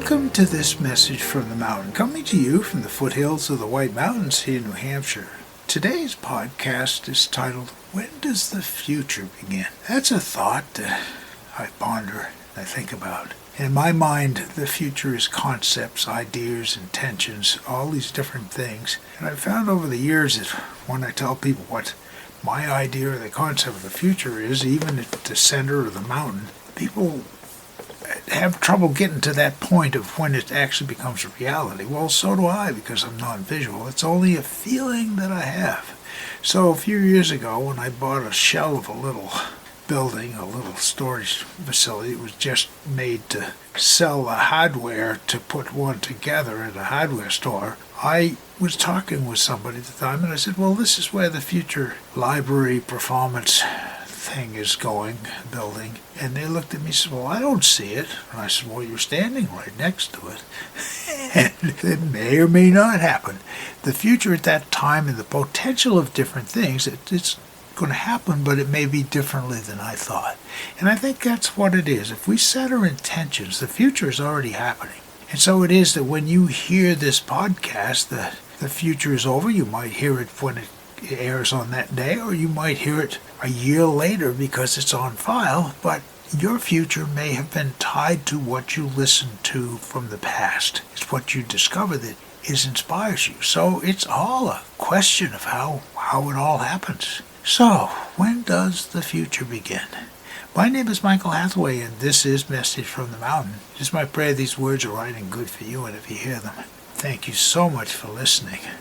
Welcome to this message from the mountain, coming to you from the foothills of the White Mountains here in New Hampshire. Today's podcast is titled, When Does the Future Begin? That's a thought that I ponder, I think about. In my mind, the future is concepts, ideas, intentions, all these different things. And I've found over the years that when I tell people what my idea or the concept of the future is, even at the center of the mountain, people have trouble getting to that point of when it actually becomes a reality. Well, so do I, because I'm non-visual. It's only a feeling that I have. So a few years ago, when I bought a shell of a little building, a little storage facility, it was just made to sell the hardware to put one together at a hardware store. I was talking with somebody at the time, and I said, well, this is where the future library performance thing is going, building. And they looked at me and said, well, I don't see it. And I said, well, you're standing right next to it. And it may or may not happen. The future at that time and the potential of different things, it's going to happen, but it may be differently than I thought. And I think that's what it is. If we set our intentions, the future is already happening. And so it is that when you hear this podcast, the future is over. You might hear it when it airs on that day, or you might hear it a year later because it's on file, but your future may have been tied to what you listened to from the past. It's what you discover that inspires you. So it's all a question of how it all happens. So, when does the future begin? My name is Michael Hathaway, and this is Message from the Mountain. It is my prayer these words are right and good for you, and if you hear them, thank you so much for listening.